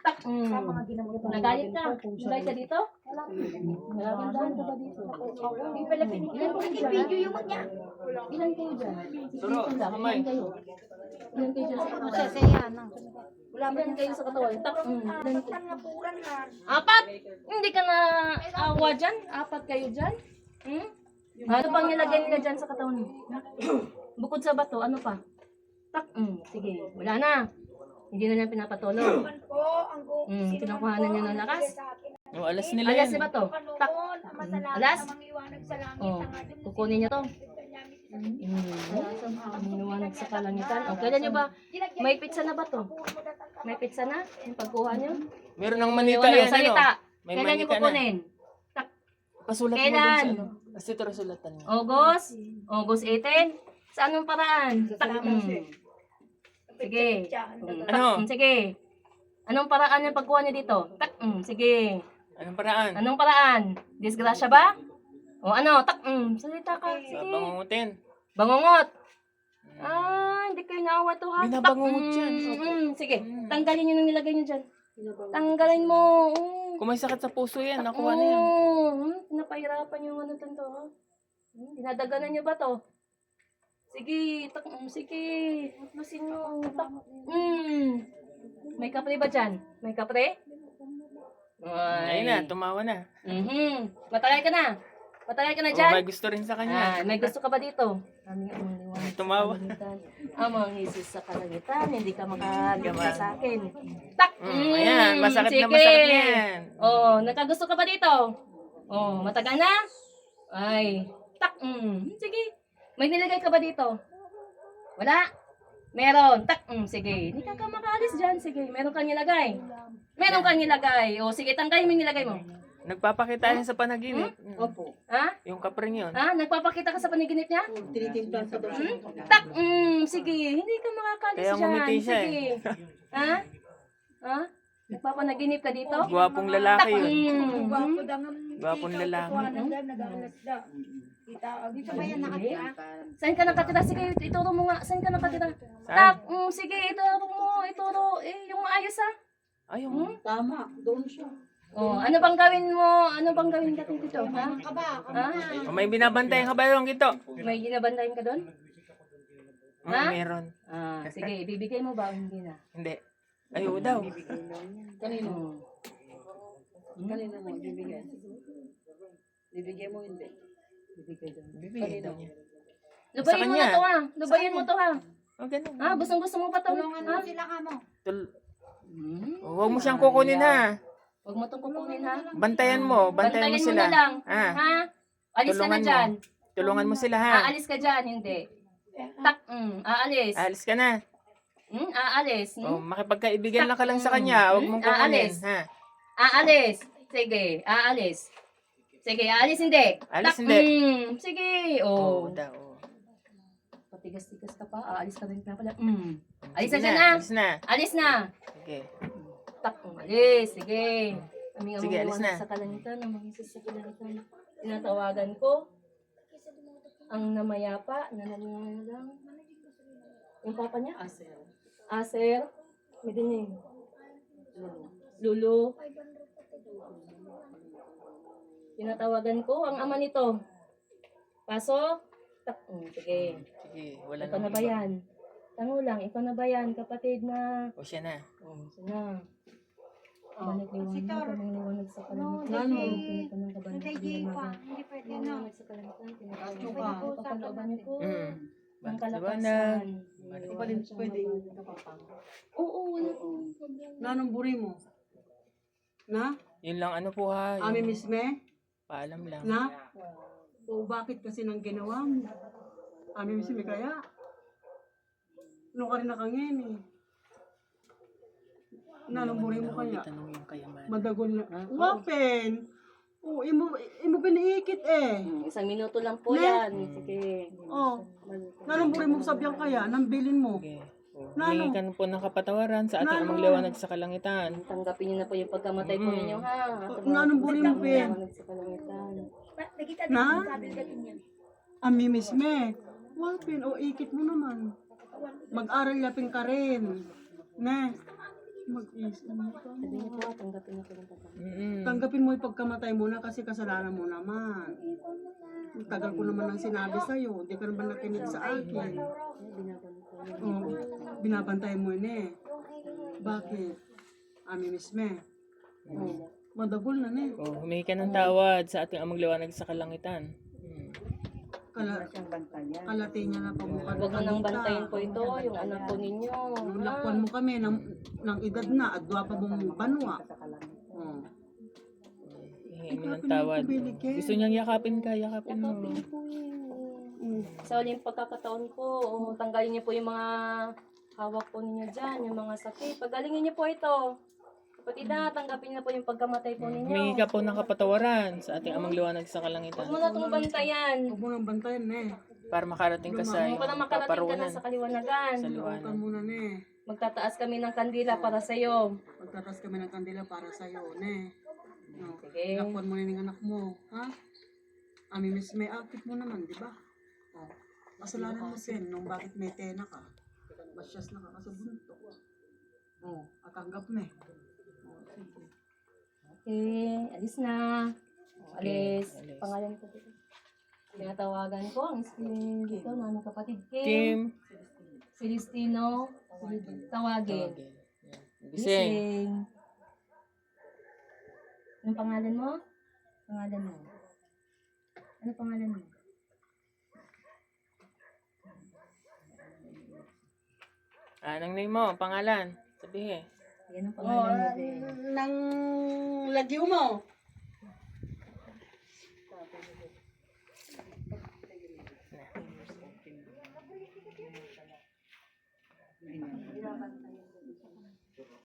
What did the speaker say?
Tak. Nagalit ka? Nagalit ka dito? Nagagandahan ka ba dito? Video yung niya. Ilan kayo dyan? Dito lang. Ilan kayo? Ilan kayo dyan sa katawan? Ilan kayo sa katawan? Tak. Ilan kayo? Apat? Hindi ka na awa dyan? Apat kayo dyan? Ano pang nilagay nila dyan sa katawan mo? Bukod sa bato, ano pa? Tak. Sige, wala na. Hindi na niya pinapatulog. Kinukuhanan niya ng lakas. Yung alas nila Alas yan. si bato. Tak. Alas? Kukunin niya to. Iniwanag sa kalangitan. O, kailan niyo ba? May pizza na ba to? May pizza na? Yung pagkuha niyo? Meron ng manita Ano, yan, ano? salita. May Kailan niyo manika na. kukunin? Tak. Pasulat mo Kailan? dun sa ano. Kasi ito rasulatan mo. August 18? Sa anong paraan? Tak. Sige. Ano? Sige. Anong paraan yung pagkuha niyo dito? Tak. Sige. Anong paraan? Anong paraan? Disgrasya ba? O ano? Tak. Salita ka. Sige. Bangungutin. Bangungot. Hindi kayo naawa to ha. Binabangungot Tak. yan. Sige. Tanggalin niyo nung nilagay niyo dyan. Tanggalin mo. Kung may sakit sa puso yan, nakuha na yan. Napahirapan yung ano to ha. Dinadaganan niyo ba to? Sige. Tak. Sige. Atlasin mo. Tak. May kapre ba dyan? May kapre? Ayun na, tumawa na. Matagal ka na. Matagal ka na Oh, dyan. may gusto rin sa kanya. May gusto ka ba dito? Tumawa. Amang Jesus sa kalangitan, hindi ka makaganda sa akin. Tak! Ayan, masakit na sige. masakit na yan. Oh, nakagusto ka ba dito? Oh, matagal na? Ay, tak! Sige. May nilagay ka ba dito? Wala? Meron. Tak! Sige. Hindi ka makaalis dyan. Sige, meron kang nilagay. Meron kang nilagay. O, sige, tanggalin mo yung nilagay mo. Nagpapakita yan sa panaginip. Opo. Ha? Yung kapring yun. Nagpapakita ka sa paniginip niya? Tinitimplan ko daw siya. Tak! Sige, hindi ka makakalis Kaya dyan. ngumiti siya Sige. Ha? Ha? Nagpapanaginip ka dito? Gwapong lalaki yun. Gwapo daw ng Gwapong lalaki. nag-aalas da. Dito ba yan nakatira? Saan ka nakatira? Sige, ituro mo nga. Saan ka nakatira? Saan? Tak! Sige, ituro mo. Ituro. Yung maayos ha? Ayun. Tama, doon siya. Oh, ano bang gawin mo? Ano bang gawin ka dito? Ha? Ha? May binabantayan ka ba yung ito? May ginabandayin ka doon? Ha? Meron. Sige, ibibigay mo ba o hindi na? Hindi. Ayaw daw. Kanino? Kanino mo, bibigyan? Bibigyan mo hindi. Bibigyan daw niya. Lubayin mo na to ha. Lubayin mo to ha. Oh, ganun. Gustong gusto mo pa to. Tulungan mo sila ka mo. Huwag mo siyang kukunin ha. Huwag mo itong kukunin ha. Bantayan mo. Bantayan mo sila. na lang. Ah. Ha? Alis ka na Tulungan mo. dyan. Tulungan mo sila ha. Aalis ka dyan, hindi. Tak, aalis. Alis ka na. Aalis. Oh, makipagkaibigan lang ka lang sa kanya. Huwag mong kukunin. Aalis. Ha? Aalis. Sige, aalis. Sige, aalis hindi. Alis Tak, hindi. Sige. Oo Oh. daw. Patigas-tigas ka pa. Aalis ka rin na pala. Alis Sige na dyan na. Alis na. Alis na. Okay. Tak, alis. Sige. Aming Sige, alis na. sa kalangitan. Amang Jesus sa kalangitan. Tinatawagan ko ang namayapa na nangangalang. Yung papa niya? Aser. May dinig. Lulu. Tinatawagan ko ang ama nito. Pasok. Tak, sige. Sige. Wala Ikaw na nang ba iba. yan? Tango lang, ikaw na ba yan? Kapatid na. O siya na. Sana. Liwanag sa kalangitan. Nano? Hindi pwede na. Sa kalangitan. Papalooban niyo po. Ang kalakasan. Pwede. Oo, wala po. Nanong buri mo? Na? Yun lang ano po ha. Ami Yung misme? paalam lang. Na? O bakit kasi nang ginawa mo? Ami misme kaya? Ano ka rin nakangin eh? Nanong buri mo kaya? Tanong yung kayamanan. Madagon na. Wapen! Oo, imo piniikit eh. Isang minuto lang po Ne? yan. Sige. Oh, nanong buri mo sabyang kaya? Nang bilin mo? Okay. O, Nano? humingi ka po ng kapatawaran sa ating Nano? amang liwanag sa kalangitan. Tanggapin niyo na po yung pagkamatay po ninyo ha. Nanong buri mo, Pen? Liwanag sa kalangitan. Na? Ami misme. Wapen, o ikit mo naman. Mag-aral yapin ka rin. Ne? Mag-isip ka. Sabi niyo po, tanggapin niyo po yung pagkamatay. Tanggapin mo yung pagkamatay mo na kasi kasalanan mo naman. Ang tagal ko naman ang sinabi sa'yo. Hindi ka naman nakinig sa akin. Oh, binabantayan mo yun eh. Bakit? Misme. Oh, madagol na eh. Oh, humingi ka ng tawad sa ating amang liwanag sa kalangitan. Kalati niya na pagmukha. Huwag mo nang bantayan po ito, yung anak po ninyo. Nung lakwan mo kami ng edad na at dua pa mong banwa. Oh. Hingi mo ng tawad. Gusto niyang yakapin ka, yakapin mo. Sa uling pagkakataon po, tanggalin niyo po yung mga hawak po ninyo dyan, yung mga sakit. Pagalingin niyo po ito. Kapatid na, tanggapin na po yung pagkamatay po ninyo. Humingi ka po ng kapatawaran sa ating amang liwanag sa kalangitan. Huwag mo na itong bantayan. Huwag mo nang bantayan eh. Para makarating ka sa Huwag mo na iyong makarating ka na kaparunan. sa kaliwanagan. Sa Huwag liwanag. muna eh. Magtataas kami ng kandila para sa iyo. Pagtatas kami ng kandila para sa'yo, ne. No. Sige. Lakwan mo na yung anak mo, ha? Miss, may outfit mo naman, di ba? Oh. Kasalanan mo sin, nung bakit may tena ka. Masyas na ka sa bunto. Oh, at tanggap me. Oh, sige. Okay, alis na. Alis. alis. Pangalan ko dito. Tinatawagan ko ang screen dito ng aming kapatid Kim. Kim. Celestino. Tawagin. Gising. Gising. Anong pangalan mo? Pangalan mo. Ano pangalan mo? Anong name mo? Pangalan? Sabihin. Yan ang pangalan mo. Nang lagyo mo.